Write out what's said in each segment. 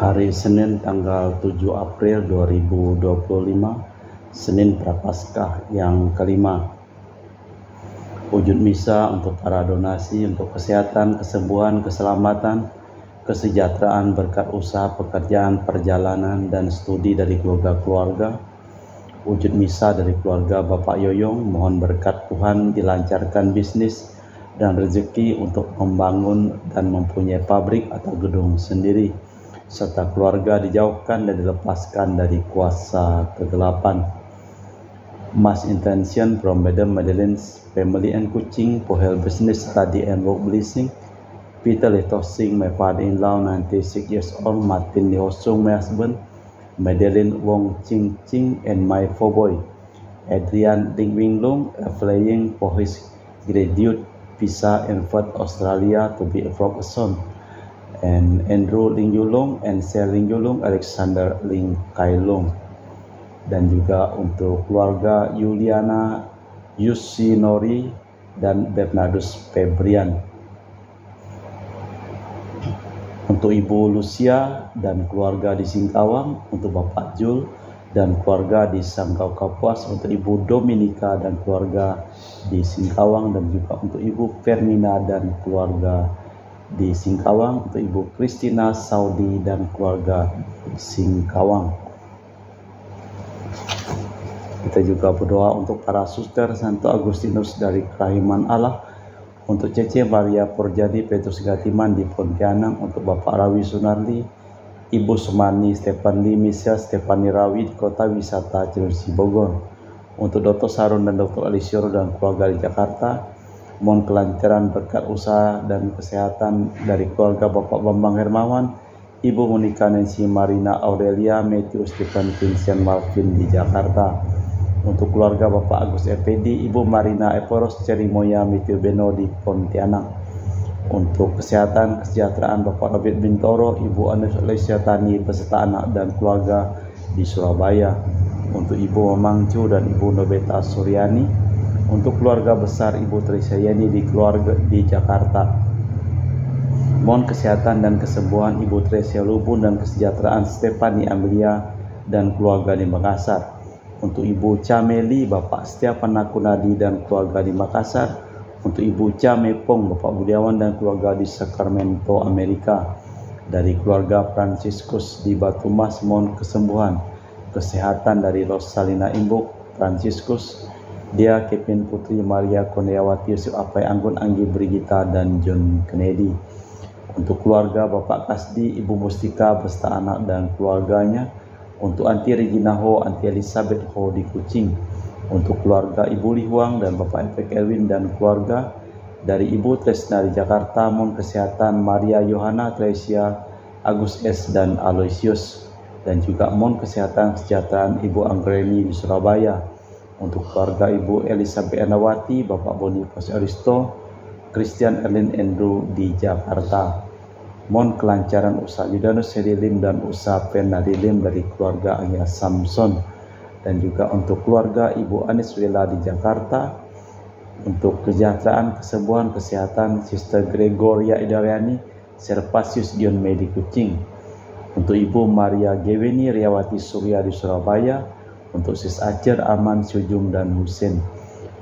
Hari Senin tanggal 7 April 2025, Senin Prapaskah yang kelima. Wujud misa untuk para donasi untuk kesehatan, kesembuhan, keselamatan, kesejahteraan berkat usaha pekerjaan, perjalanan, dan studi dari keluarga-keluarga. Wujud misa dari keluarga Bapak Yoyong, mohon berkat Tuhan dilancarkan bisnis dan rezeki untuk membangun dan mempunyai pabrik atau gedung sendiri, serta keluarga dijauhkan dan dilepaskan dari kuasa kegelapan. Mass intention from Madam Madeleine's family and Kuching for her business, study and work blessing. Peter Letosing, my father-in-law, 96 years old. Martin Lihosung, my husband. Madeleine Wong Ching Ching and my 4 boy. Adrian Ding Wing Lung, applying for his graduate visa in Perth, Australia to be a professor. And Andrew Ling Yulung and Sel Ling Yulung, Alexander Ling Kai Lung. Dan juga untuk keluarga Yuliana Yusinori dan Bernardus Febrian. Untuk Ibu Lucia dan keluarga di Singkawang, untuk Bapak Jul dan keluarga di Sanggau Kapuas, untuk Ibu Dominika dan keluarga di Singkawang, dan juga untuk Ibu Fernina dan keluarga di Singkawang, untuk Ibu Christina Saudi dan keluarga Singkawang. Kita juga berdoa untuk para suster Santo Agustinus dari Kerahiman Allah, untuk Cece Maria Porjadi Petrus Gatiman di Pontianak, untuk Bapak Rawi Sunardi, Ibu Sumani Stefan Lee Michelle Stefani Rawi di Kota Wisata Cilengsi Bogor, untuk Dr. Sarun dan Dr. Alisyor dan keluarga di Jakarta. Mohon kelancaran berkat usaha dan kesehatan dari keluarga Bapak Bambang Hermawan, Ibu Monika Nancy Marina Aurelia Matthew Stephen Vincent Malvin di Jakarta. Untuk keluarga Bapak Agus Effendi, Ibu Marina Eporos Cerimoya Matthew Beno di Pontianak. Untuk kesehatan kesejahteraan Bapak Robert Bintoro, Ibu Anus Lesyatani beserta anak dan keluarga di Surabaya. Untuk Ibu Mamangcu dan Ibu Nobeta Suryani. Untuk keluarga besar Ibu Trisayani di Jakarta. Mohon kesehatan dan kesembuhan Ibu Tresia Lubun dan kesejahteraan Stefani Amelia dan keluarga di Makassar. Untuk Ibu Cameli, Bapak Setiapan Nakunadi dan keluarga di Makassar. Untuk Ibu Camepong, Bapak Budiawan dan keluarga di Sacramento, Amerika. Dari keluarga Franciscus di Batu Mas, mohon kesembuhan, kesehatan dari Rosalina Imbuk, Franciscus, Dia Kevin Putri Maria Kondewati Yusuf Apai Anggun Anggi Brigita dan John Kennedy. Untuk keluarga Bapak Kasdi, Ibu Mustika beserta anak dan keluarganya. Untuk Anti Regina Ho, Anti Elizabeth Ho di Kuching. Untuk keluarga Ibu Lihuang dan Bapak Efek Erwin dan keluarga. Dari Ibu Tresna di Jakarta, mohon kesehatan Maria Yohana Tresia, Agus S dan Aloysius. Dan juga mohon kesehatan kesejahteraan Ibu Anggreni di Surabaya. Untuk keluarga Ibu Elizabeth Ernawati, Bapak Boniface Aristo, Christian Erlin Andrew di Jakarta. Mohon kelancaran usaha Yudanus Hedilim dan usaha Penadilim dari keluarga Ayah Samson. Dan juga untuk keluarga Ibu Anis Wela di Jakarta. Untuk kesejahteraan, kesembuhan, kesehatan Sister Gregoria Idariani, Servasius Dion Medi Kuching. Untuk Ibu Maria Geweni Riawati Surya di Surabaya. Untuk Sis Acer Aman Syujung dan Husin.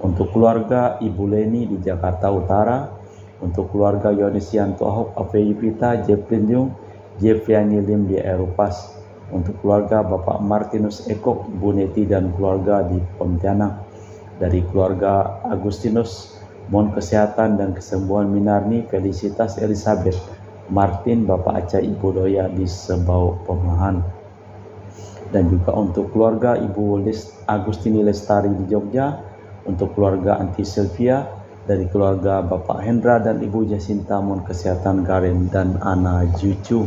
Untuk keluarga Ibu Leni di Jakarta Utara. Untuk keluarga Yonisianto Ahok Apeyupita Jeplin Yung Jefriani Lim di Eropas. Untuk keluarga Bapak Martinus Ekok, Ibu Neti dan keluarga di Pontianak. Dari keluarga Agustinus, mohon kesehatan dan kesembuhan Minarni Felicitas Elizabeth Martin, Bapak Acai Ibu Doya di Sebau Pemahan. Dan juga untuk keluarga Ibu Agustini Lestari di Jogja. Untuk keluarga Anti Sylvia. Dari keluarga Bapak Hendra dan Ibu Jacinta, mohon kesehatan Karen dan Ana Jucu.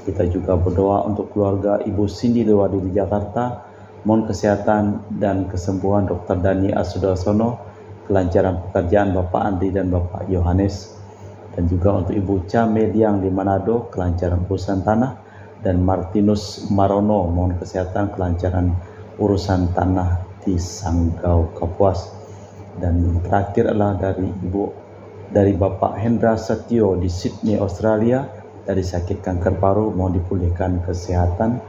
Kita juga berdoa untuk keluarga Ibu Cindy Lewadi di Jakarta. Mohon kesehatan dan kesembuhan Dr. Dani Asudarsono, kelancaran pekerjaan Bapak Andri dan Bapak Yohanes. Dan juga untuk Ibu Cameliang di Manado, kelancaran urusan tanah. Dan Martinus Marono, mohon kesehatan kelancaran urusan tanah di Sanggau Kapuas. Dan terakhir adalah dari Bapak Hendra Setio di Sydney, Australia, dari sakit kanker paru, mohon dipulihkan kesehatan.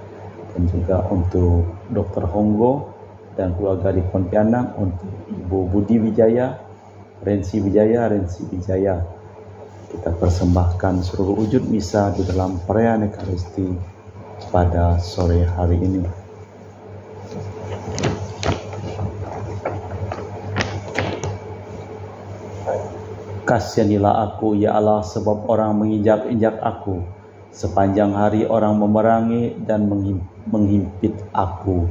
Dan juga untuk Dr. Honggo dan keluarga di Pontianak, untuk Ibu Budi Wijaya, Rensi Wijaya. Kita persembahkan seluruh wujud misa di dalam perayaan Ekaristi pada sore hari ini. Kasihanilah aku, ya Allah, sebab orang menginjak-injak aku. Sepanjang hari orang memerangi dan menghimpit aku.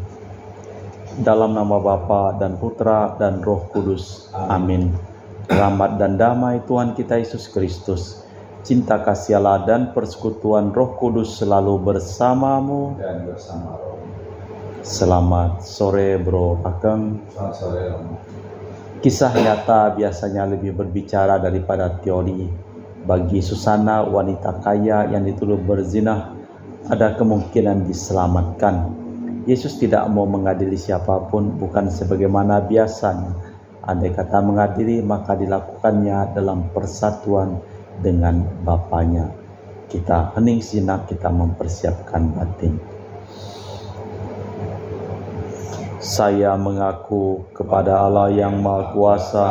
Dalam nama Bapa dan Putra dan Roh Kudus. Amin. Rahmat dan damai Tuhan kita Yesus Kristus, cinta kasih Allah dan persekutuan Roh Kudus selalu bersamamu dan bersama roh. Selamat sore Bro Pakeng. Selamat sore Om. Kisah nyata biasanya lebih berbicara daripada teori. Bagi Susana, wanita kaya yang dituduh berzina, ada kemungkinan diselamatkan. Yesus tidak mau mengadili siapapun, bukan sebagaimana biasanya. Andai kata mengadili, maka dilakukannya dalam persatuan dengan Bapaknya. Kita hening sejenak, kita mempersiapkan batin. Saya mengaku kepada Allah yang Maha Kuasa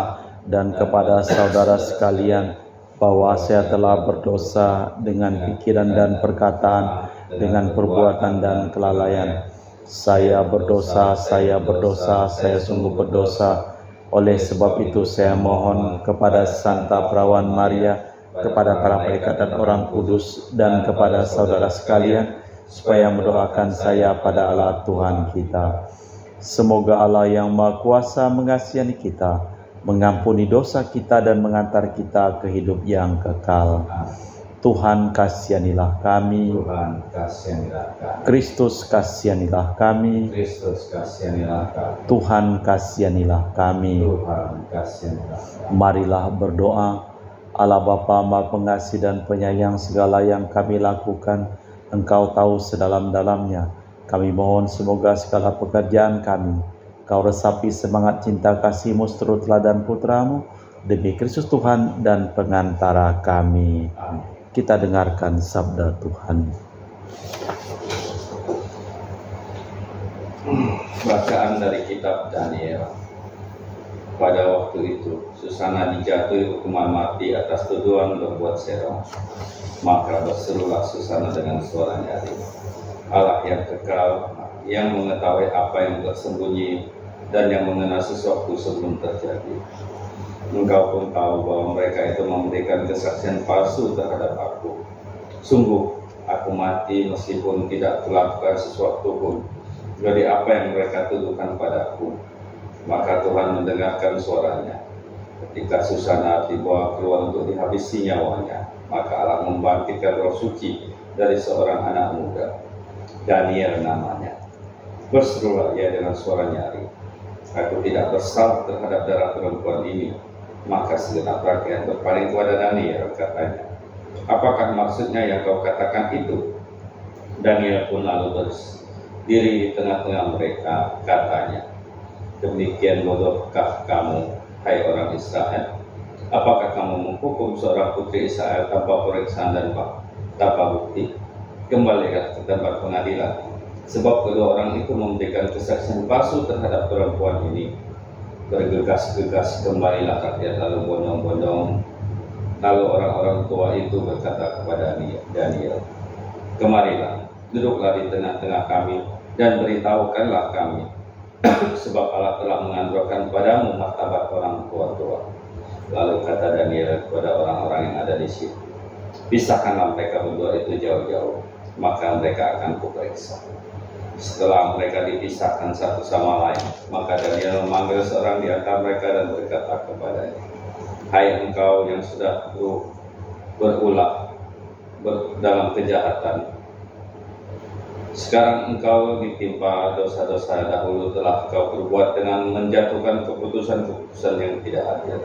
dan kepada saudara sekalian bahwa saya telah berdosa dengan pikiran dan perkataan, dengan perbuatan dan kelalaian. Saya berdosa, saya sungguh berdosa. Oleh sebab itu saya mohon kepada Santa Perawan Maria, kepada para malaikat dan orang kudus, dan kepada saudara sekalian, supaya mendoakan saya pada Allah Tuhan kita. Semoga Allah yang Maha Kuasa mengasihi kita, mengampuni dosa kita dan mengantar kita ke hidup yang kekal. Tuhan kasihanilah kami. Tuhan kasihanilah kami. Kristus kasihanilah kami. Kristus kasihanilah kami. Tuhan kasihanilah kami. Tuhan kasihanilah kami. Marilah berdoa. Allah Bapa Maha Pengasih dan Penyayang, segala yang kami lakukan Engkau tahu sedalam-dalamnya. Kami mohon semoga segala pekerjaan kami Kau resapi semangat cinta kasih-Mu seturut teladan Putra-Mu, demi Kristus Tuhan dan pengantara kami. Amin. Kita dengarkan sabda Tuhan. Bacaan dari kitab Daniel. Pada waktu itu, Susana dijatuhi hukuman mati atas tuduhan berbuat serong. Maka berserulah Susana dengan suara nyaring, Allah yang kekal, yang mengetahui apa yang tersembunyi dan yang mengenal sesuatu sebelum terjadi. Engkau pun tahu bahwa mereka itu memberikan kesaksian palsu terhadap aku. Sungguh, aku mati meskipun tidak melakukan sesuatu pun dari apa yang mereka tuduhkan padaku. Maka Tuhan mendengarkan suaranya. Ketika Susana dibawa keluar untuk dihabisi nyawanya, maka Allah membangkitkan Roh Suci dari seorang anak muda, Daniel namanya. Berserulah ia dengan suara nyaring, aku tidak bersalah terhadap darah perempuan ini. Maka segenap rakyat berpaling kepada Daniel, katanya, apakah maksudnya yang kau katakan itu? Daniel pun lalu berdiri di tengah-tengah mereka, katanya, demikian bodohkah kamu, hai orang Israel? Apakah kamu menghukum seorang putri Israel tanpa pemeriksaan dan tanpa bukti? Kembalilah ke tempat pengadilan, sebab kedua orang itu memberikan kesaksian palsu terhadap perempuan ini. Bergegas-gegas kembalilah rakyat lalu bondong-bondong. Lalu orang-orang tua itu berkata kepada Daniel, kemarilah, duduklah di tengah-tengah kami dan beritahukanlah kami, sebab Allah telah menganugerahkan padamu martabat orang tua-tua. Lalu kata Daniel kepada orang-orang yang ada di situ, pisahkanlah mereka berdua itu jauh-jauh, maka mereka akan kuperiksa. Setelah mereka dipisahkan satu sama lain, maka Daniel memanggil seorang di antara mereka dan berkata kepadanya, hai engkau yang sudah berulah dalam kejahatan, sekarang engkau ditimpa dosa-dosa dahulu telah engkau perbuat dengan menjatuhkan keputusan-keputusan yang tidak adil,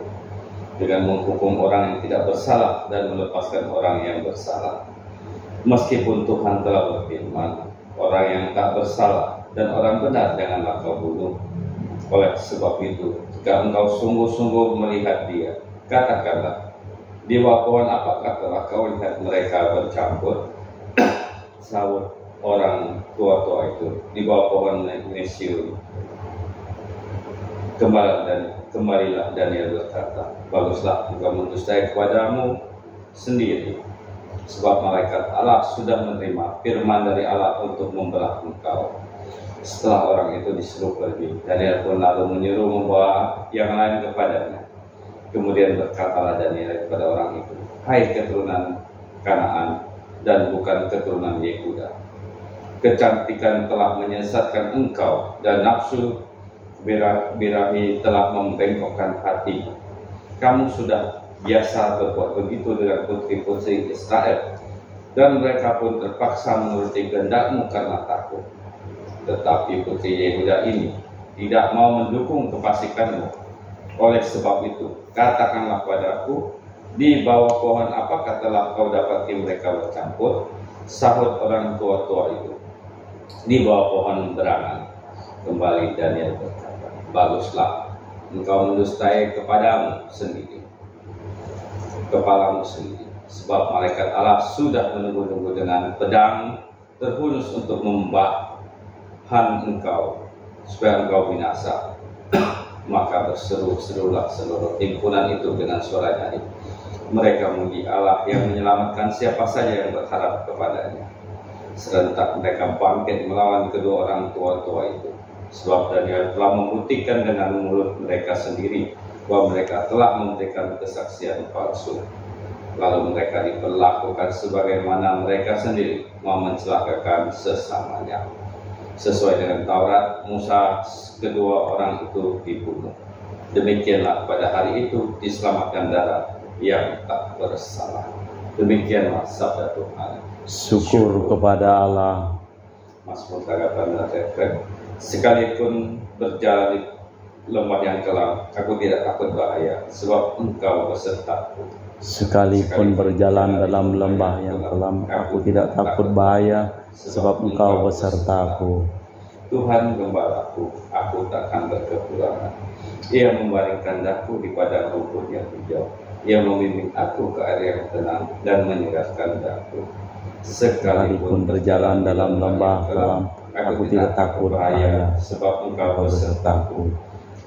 dengan menghukum orang yang tidak bersalah dan melepaskan orang yang bersalah. Meskipun Tuhan telah berfirman, orang yang tak bersalah dan orang benar janganlah kau bunuh. Oleh sebab itu, jika engkau sungguh-sungguh melihat dia, katakanlah, Di bawah pohon apakah telah kau lihat mereka bercampur? Sahut orang tua-tua itu, di bawah pohon Mesiun. Kembalilah Daniel berkata, baguslah engkau mendustai kepadamu sendiri, sebab malaikat Allah sudah menerima firman dari Allah untuk membelah engkau. Setelah orang itu disuruh pergi, Daniel pun lalu menyuruh membawa yang lain kepadanya. Kemudian berkatalah Daniel kepada orang itu, hai keturunan Kanaan dan bukan keturunan Yehuda, kecantikan telah menyesatkan engkau dan nafsu birahi telah membengkokkan hati. Kamu sudah biasa berbuat begitu dengan putri-putri Israel, dan mereka pun terpaksa menuruti kehendakmu karena takut. Tetapi putri Yehuda ini tidak mau mendukung kefasikanmu. Oleh sebab itu, katakanlah padaku, di bawah pohon apakah telah kau dapati mereka bercampur? Sahut orang tua-tua itu, di bawah pohon berangan. Kembali Daniel berkata, baguslah engkau mendustai kepadamu sendiri, kepalamu sendiri, sebab malaikat Allah sudah menunggu-nunggu dengan pedang terhunus untuk membahan engkau, supaya engkau binasa. Maka berseru-serulah seluruh himpunan itu dengan suara nyaring. Mereka memuji Allah yang menyelamatkan siapa saja yang berharap kepadanya. Serentak mereka bangkit melawan kedua orang tua-tua itu, sebab Daniel telah membuktikan dengan mulut mereka sendiri bahwa mereka telah memberikan kesaksian palsu. Lalu mereka diperlakukan sebagaimana mereka sendiri mau mencelakakan sesamanya. Sesuai dengan Taurat, Musa kedua orang itu dibunuh. Demikianlah pada hari itu diselamatkan darat yang tak bersalah. Demikianlah sabda Tuhan. Syukur kepada Allah. Mazmur 8 sekalipun berjalan di lembah yang kelam, aku tidak takut bahaya, sebab engkau besertaku. Sekalipun berjalan dalam lembah yang kelam, aku tidak takut bahaya, sebab engkau besertaku. Tuhan gembalaku, aku takkan berkekurangan. Ia membaringkan daku di padang rumput yang hijau. Ia membimbing aku ke air yang tenang dan menyegarkan daku. Sekalipun berjalan dalam lembah kelam, aku tidak takut bahaya, sebab engkau besertaku.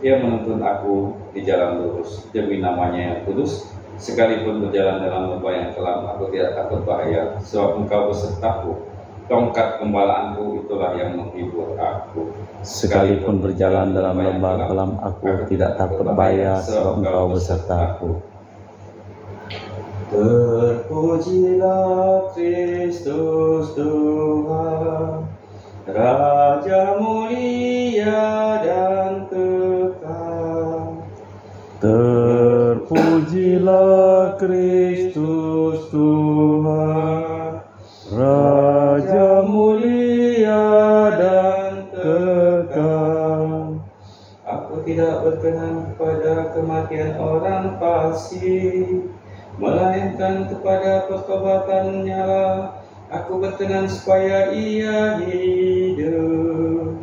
Ia menuntun aku di jalan lurus demi namanya yang kudus. Sekalipun berjalan dalam lembah yang kelam, aku tidak takut bahaya, sebab engkau besertaku. Tongkat gembalaanku itulah yang menghibur aku. Sekalipun berjalan dalam lembah kelam, aku tidak takut bahaya, sebab engkau besertaku. Terpujilah Kristus Tuhan, Raja mulia dan kekal. Terpujilah Kristus Tuhan, Raja mulia dan kekal. Aku tidak berkenan kepada kematian orang fasik, melainkan kepada pertobatannya lah aku berkenan supaya ia hidup.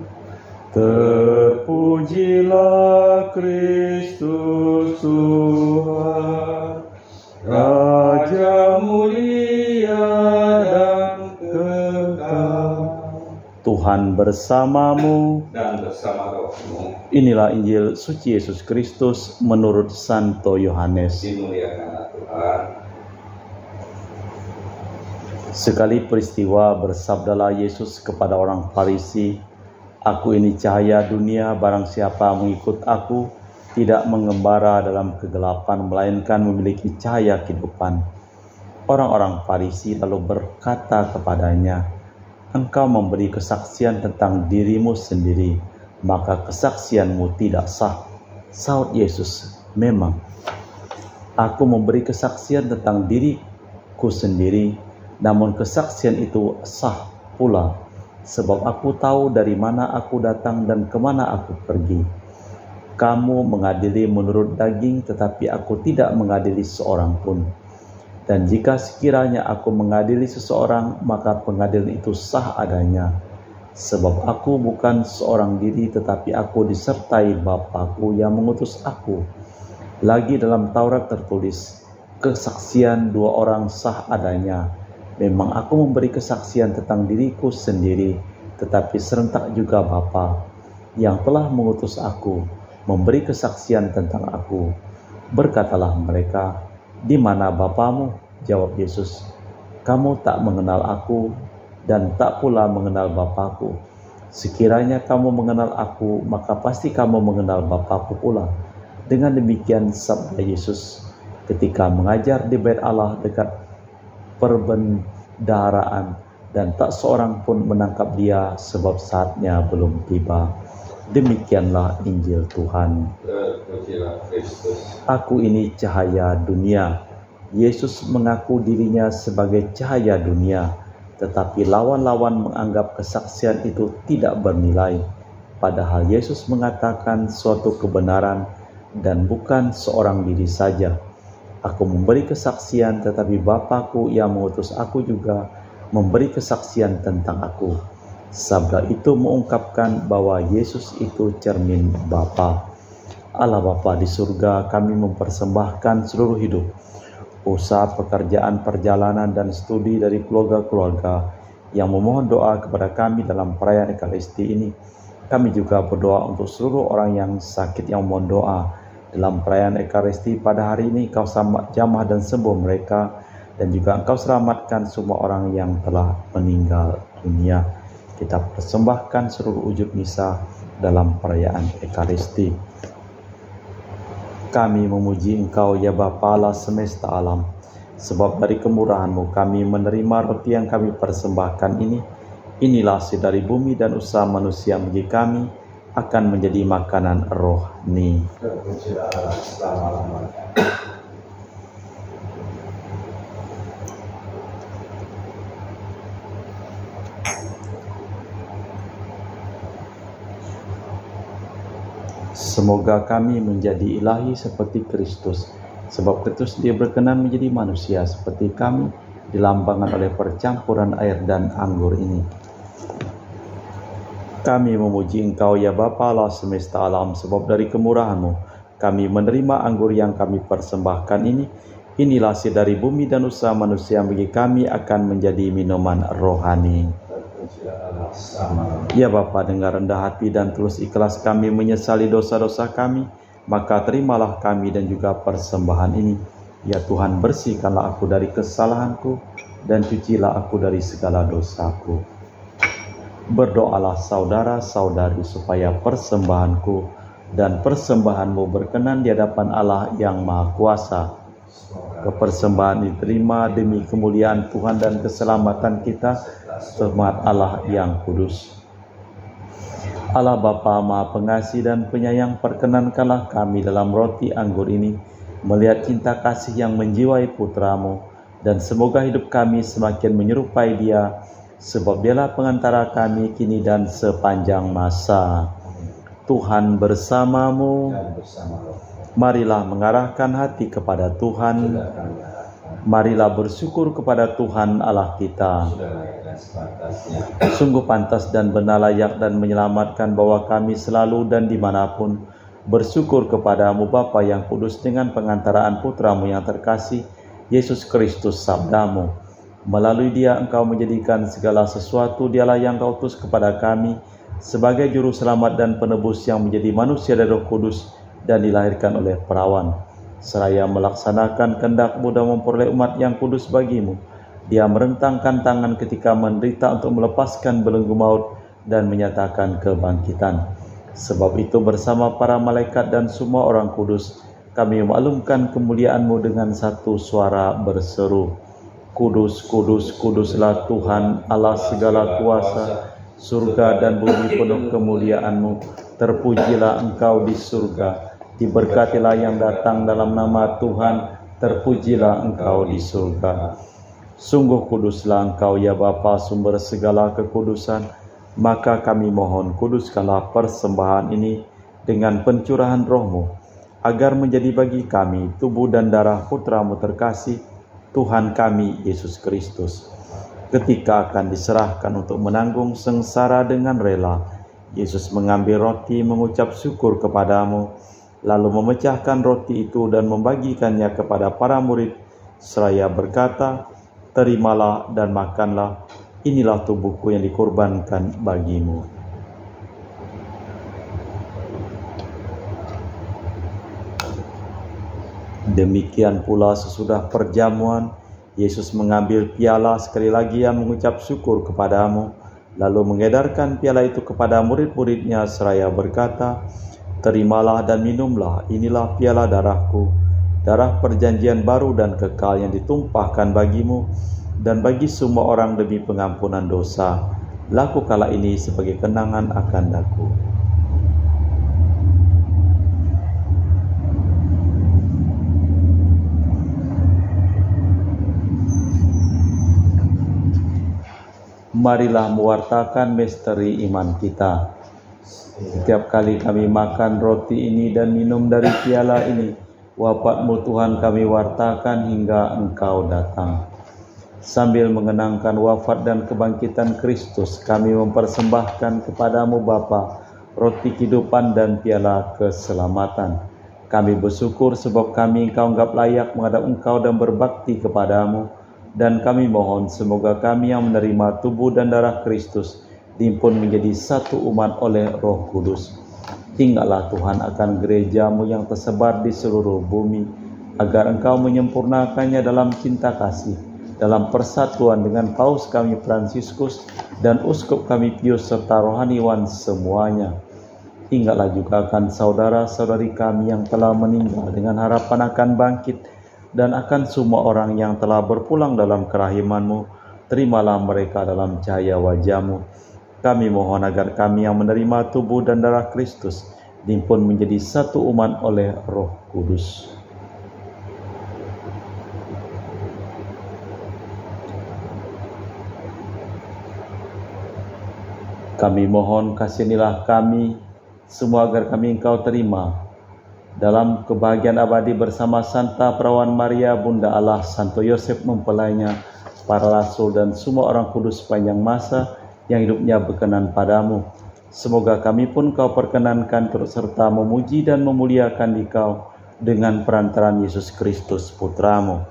Terpujilah Kristus Tuhan, Raja mulia dan kekal. Tuhan bersamamu Dan bersama rohmu. Inilah Injil suci Yesus Kristus menurut Santo Yohanes. Dimuliakanlah Tuhan. Sekali peristiwa bersabdalah Yesus kepada orang Farisi, "Aku ini cahaya dunia, barang siapa mengikut aku tidak mengembara dalam kegelapan, melainkan memiliki cahaya kehidupan." Orang-orang Farisi lalu berkata kepadanya, "Engkau memberi kesaksian tentang dirimu sendiri, maka kesaksianmu tidak sah." Sahut Yesus, "Memang, aku memberi kesaksian tentang diriku sendiri, namun kesaksian itu sah pula, sebab aku tahu dari mana aku datang dan kemana aku pergi. Kamu mengadili menurut daging, tetapi aku tidak mengadili seorang pun. Dan jika sekiranya aku mengadili seseorang, maka pengadilan itu sah adanya. Sebab aku bukan seorang diri, tetapi aku disertai Bapa-Ku yang mengutus aku. Lagi dalam Taurat tertulis, kesaksian dua orang sah adanya. Memang aku memberi kesaksian tentang diriku sendiri, tetapi serentak juga Bapa yang telah mengutus aku memberi kesaksian tentang aku. Berkatalah mereka, "Di mana Bapamu?" Jawab Yesus, "Kamu tak mengenal aku dan tak pula mengenal Bapakku. Sekiranya kamu mengenal aku, maka pasti kamu mengenal Bapakku pula." Dengan demikian sabda Yesus ketika mengajar di Bait Allah dekat perbendaharaan, dan tak seorang pun menangkap dia sebab saatnya belum tiba. Demikianlah Injil Tuhan. Terpujilah Kristus. Aku ini cahaya dunia. Yesus mengaku dirinya sebagai cahaya dunia, tetapi lawan-lawan menganggap kesaksian itu tidak bernilai. Padahal Yesus mengatakan suatu kebenaran dan bukan seorang diri saja. Aku memberi kesaksian, tetapi Bapakku yang mengutus aku juga memberi kesaksian tentang aku. Sabda itu mengungkapkan bahwa Yesus itu cermin Bapa. Allah Bapa di surga, kami mempersembahkan seluruh hidup, usaha, pekerjaan, perjalanan, dan studi dari keluarga-keluarga yang memohon doa kepada kami dalam perayaan Ekaristi ini. Kami juga berdoa untuk seluruh orang yang sakit yang memohon doa dalam perayaan Ekaristi pada hari ini. Kau jamah dan sembuh mereka, dan juga Engkau selamatkan semua orang yang telah meninggal dunia. Kita persembahkan seluruh wujud misa dalam perayaan Ekaristi. Kami memuji Engkau ya Bapa Allah semesta alam, sebab dari kemurahan-Mu kami menerima roti yang kami persembahkan ini. Inilah hasil dari bumi dan usaha manusia bagi kami, akan menjadi makanan rohani. Terpujilah Allah selama-lamanya. Semoga kami menjadi ilahi seperti Kristus, sebab Kristus dia berkenan menjadi manusia seperti kami, dilambangkan oleh percampuran air dan anggur ini. Kami memuji Engkau ya Bapa Allah semesta alam, sebab dari kemurahan-Mu kami menerima anggur yang kami persembahkan ini. Inilah hasil dari bumi dan usaha manusia bagi kami, akan menjadi minuman rohani. Ya Bapa, dengan rendah hati dan tulus ikhlas kami menyesali dosa-dosa kami, maka terimalah kami dan juga persembahan ini. Ya Tuhan, bersihkanlah aku dari kesalahanku dan cucilah aku dari segala dosaku. Berdoalah saudara-saudari supaya persembahanku dan persembahanmu berkenan di hadapan Allah yang Maha Kuasa. Kepersembahan diterima demi kemuliaan Tuhan dan keselamatan kita, hormat Allah yang kudus. Allah Bapa Maha Pengasih dan Penyayang, perkenankanlah kami dalam roti anggur ini melihat cinta kasih yang menjiwai Putra-Mu, dan semoga hidup kami semakin menyerupai Dia, sebab Dialah pengantara kami kini dan sepanjang masa. Tuhan bersamamu. Marilah mengarahkan hati kepada Tuhan. Marilah bersyukur kepada Tuhan Allah kita. Sungguh pantas dan benar, layak dan menyelamatkan bahwa kami selalu dan dimanapun bersyukur kepadamu Bapa yang kudus, dengan pengantaraan Putra-Mu yang terkasih, Yesus Kristus sabda-Mu. Melalui Dia Engkau menjadikan segala sesuatu. Dialah yang Kau utus kepada kami sebagai juru selamat dan penebus yang menjadi manusia dari Roh Kudus dan dilahirkan oleh perawan. Seraya melaksanakan kehendak-Mu dan memperoleh umat yang kudus bagi-Mu, Dia merentangkan tangan ketika menderita untuk melepaskan belenggu maut dan menyatakan kebangkitan. Sebab itu bersama para malaikat dan semua orang kudus, kami memaklumkan kemuliaan-Mu dengan satu suara berseru, Kudus, kudus, kuduslah Tuhan Allah segala kuasa, surga dan bumi penuh kemuliaan-Mu. Terpujilah Engkau di surga, diberkatilah yang datang dalam nama Tuhan, terpujilah Engkau di surga. Sungguh kuduslah Engkau ya Bapa, sumber segala kekudusan, maka kami mohon kuduskanlah persembahan ini dengan pencurahan Roh-Mu, agar menjadi bagi kami tubuh dan darah Putra-Mu terkasih, Tuhan kami Yesus Kristus. Ketika akan diserahkan untuk menanggung sengsara dengan rela, Yesus mengambil roti, mengucap syukur kepadamu, lalu memecahkan roti itu dan membagikannya kepada para murid seraya berkata, "Terimalah dan makanlah, inilah tubuhku yang dikorbankan bagimu." Demikian pula sesudah perjamuan, Yesus mengambil piala, sekali lagi Ia mengucap syukur kepadamu, lalu mengedarkan piala itu kepada murid-murid-Nya seraya berkata, "Terimalah dan minumlah, inilah piala darahku, darah perjanjian baru dan kekal yang ditumpahkan bagimu dan bagi semua orang demi pengampunan dosa. Lakukanlah ini sebagai kenangan akan aku." Marilah mewartakan misteri iman kita. Setiap kali kami makan roti ini dan minum dari piala ini, wafat-Mu Tuhan kami wartakan hingga Engkau datang. Sambil mengenangkan wafat dan kebangkitan Kristus, kami mempersembahkan kepadamu Bapa, roti kehidupan dan piala keselamatan. Kami bersyukur sebab kami Engkau anggap layak menghadap Engkau dan berbakti kepadamu. Dan kami mohon semoga kami yang menerima tubuh dan darah Kristus dihimpun menjadi satu umat oleh Roh Kudus. Tinggallah Tuhan akan gereja-Mu yang tersebar di seluruh bumi, agar Engkau menyempurnakannya dalam cinta kasih, dalam persatuan dengan Paus kami Fransiskus dan Uskup kami Pius serta rohaniwan semuanya. Tinggallah juga akan saudara-saudari kami yang telah meninggal dengan harapan akan bangkit, dan akan semua orang yang telah berpulang dalam kerahiman-Mu. Terimalah mereka dalam cahaya wajah-Mu. Kami mohon agar kami yang menerima tubuh dan darah Kristus dihimpun menjadi satu umat oleh Roh Kudus. Kami mohon kasihanilah kami semua agar kami Engkau terima dalam kebahagiaan abadi bersama Santa Perawan Maria, Bunda Allah, Santo Yosef mempelainya, para rasul dan semua orang kudus sepanjang masa yang hidupnya berkenan padamu. Semoga kami pun Kau perkenankan turut serta memuji dan memuliakan Dikau dengan perantaraan Yesus Kristus Putra-Mu.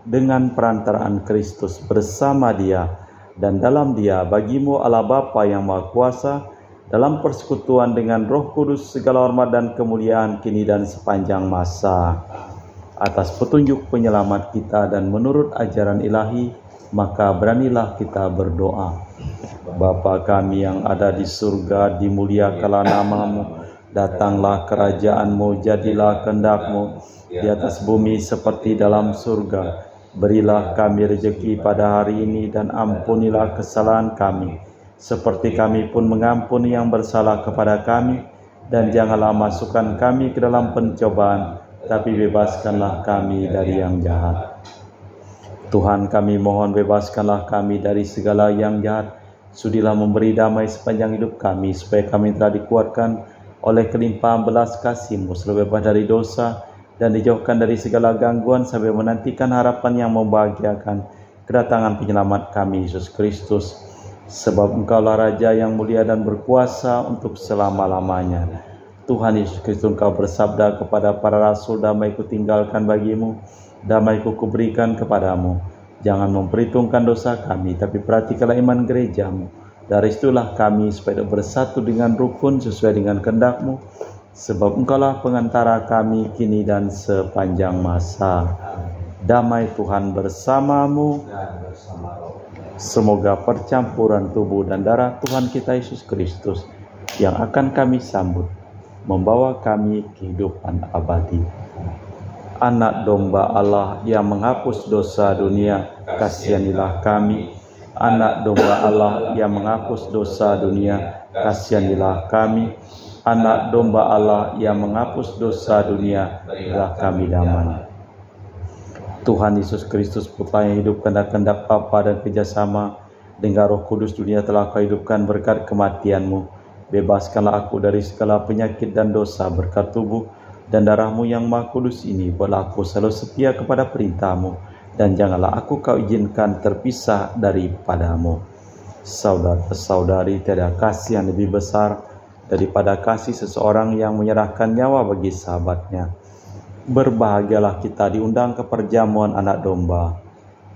Dengan perantaraan Kristus bersama Dia dan dalam Dia bagi-Mu Allah Bapa yang Maha Kuasa, dalam persekutuan dengan Roh Kudus segala hormat dan kemuliaan kini dan sepanjang masa. Atas petunjuk penyelamat kita dan menurut ajaran ilahi, maka beranilah kita berdoa. Bapa kami yang ada di surga, dimuliakanlah nama-Mu, datanglah kerajaan-Mu, jadilah kehendak-Mu di atas bumi seperti dalam surga. Berilah kami rezeki pada hari ini dan ampunilah kesalahan kami, seperti kami pun mengampuni yang bersalah kepada kami, dan janganlah masukkan kami ke dalam pencobaan, tapi bebaskanlah kami dari yang jahat. Tuhan, kami mohon bebaskanlah kami dari segala yang jahat. Sudilah memberi damai sepanjang hidup kami, supaya kami telah dikuatkan oleh kelimpahan belas kasih-Mu, selalu bebas dari dosa dan dijauhkan dari segala gangguan, sampai menantikan harapan yang membahagiakan, kedatangan penyelamat kami, Yesus Kristus. Sebab Engkaulah Raja yang mulia dan berkuasa untuk selama-lamanya. Tuhan Yesus Kristus, Engkau bersabda kepada para rasul, "Damai-Ku tinggalkan bagimu, damai-Ku kuberikan kepadamu. Jangan memperhitungkan dosa kami, tapi perhatikanlah iman gereja-Mu. Dari situlah kami supaya bersatu dengan rukun sesuai dengan kehendak-Mu. Sebab Engkaulah pengantara kami kini dan sepanjang masa." Damai Tuhan bersamamu. Semoga percampuran tubuh dan darah Tuhan kita Yesus Kristus yang akan kami sambut membawa kami kehidupan abadi. Anak domba Allah yang menghapus dosa dunia, kasihanilah kami. Anak domba Allah yang menghapus dosa dunia, kasihanilah kami. Anak domba Allah yang menghapus dosa dunia, berilah kami damai. Tuhan Yesus Kristus, Putra yang hidup kehendak-kehendak Bapa dan kerjasama dengan Roh Kudus, dunia telah Kau hidupkan berkat kematian-Mu. Bebaskanlah aku dari segala penyakit dan dosa berkat tubuh dan darah-Mu yang Maha Kudus ini. Buatlah aku selalu setia kepada perintah-Mu, dan janganlah aku Kau izinkan terpisah daripada-Mu. Saudara-saudari, tiada kasih yang lebih besar daripada kasih seseorang yang menyerahkan nyawa bagi sahabatnya. Berbahagialah kita diundang ke perjamuan anak domba.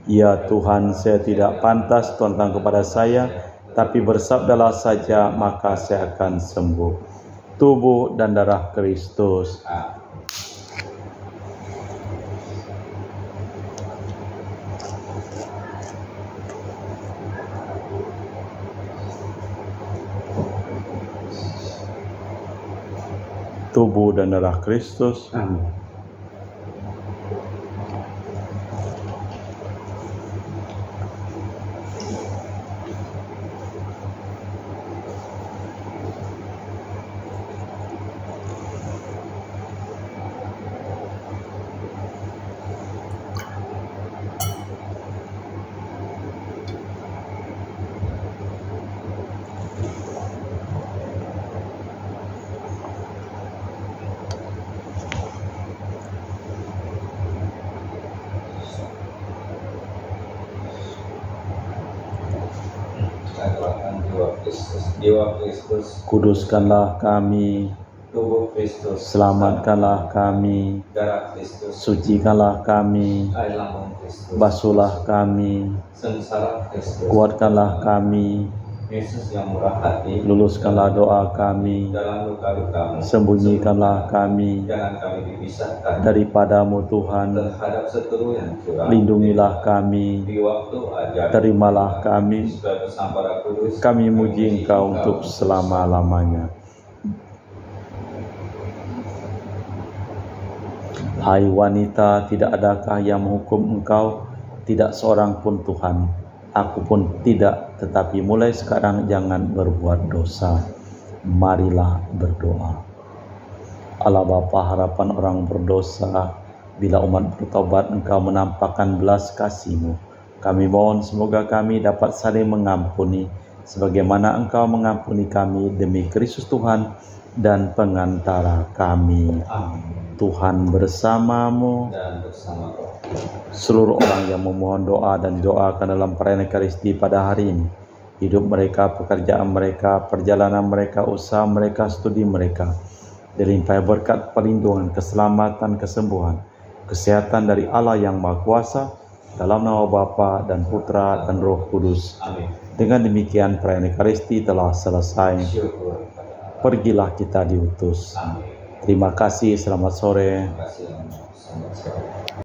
Ya Tuhan, saya tidak pantas tentang kepada saya, tapi bersabdalah saja maka saya akan sembuh. Tubuh dan darah Kristus. Tubuh dan darah Kristus. Amin. Jiwa Kristus, Kuduskanlah kami, tubuh Kristus, selamatkanlah kami, darah Kristus, sucikanlah kami, air lambung Kristus, basuhlah kami, sengsara Kristus, kuatkanlah kami, Yesus yang murah hati, luluskanlah doa kami, dalam luka-lukamu, sembunyikanlah kami jangan kami dipisahkan daripadamu Tuhan, terhadap seteru yang curang, lindungilah kami, di waktu ajar, terimalah kami, sebagai Sampara Kudus, kami muji Engkau untuk selama-lamanya. Hai wanita, tidak adakah yang menghukum engkau? Tidak seorang pun Tuhan. Aku pun tidak, tetapi mulai sekarang jangan berbuat dosa. Marilah berdoa. Allah Bapa, harapan orang berdosa, bila umat bertobat Engkau menampakkan belas kasih-Mu. Kami mohon semoga kami dapat saling mengampuni, sebagaimana Engkau mengampuni kami demi Kristus Tuhan dan pengantara kami. Amin. Tuhan bersamamu. Dan bersama Roh. Seluruh orang yang memohon doa dan didoakan dalam perayaan Ekaristi pada hari ini, hidup mereka, pekerjaan mereka, perjalanan mereka, usaha mereka, studi mereka, dilimpahi berkat perlindungan, keselamatan, kesembuhan, kesehatan dari Allah yang Maha Kuasa, dalam nama Bapa dan Putra dan Roh Kudus. Amin. Dengan demikian perayaan Ekaristi telah selesai. Syukur pada Allah. Pergilah kita diutus. Amin. Terima kasih, selamat sore. Terima kasih. Selamat sore.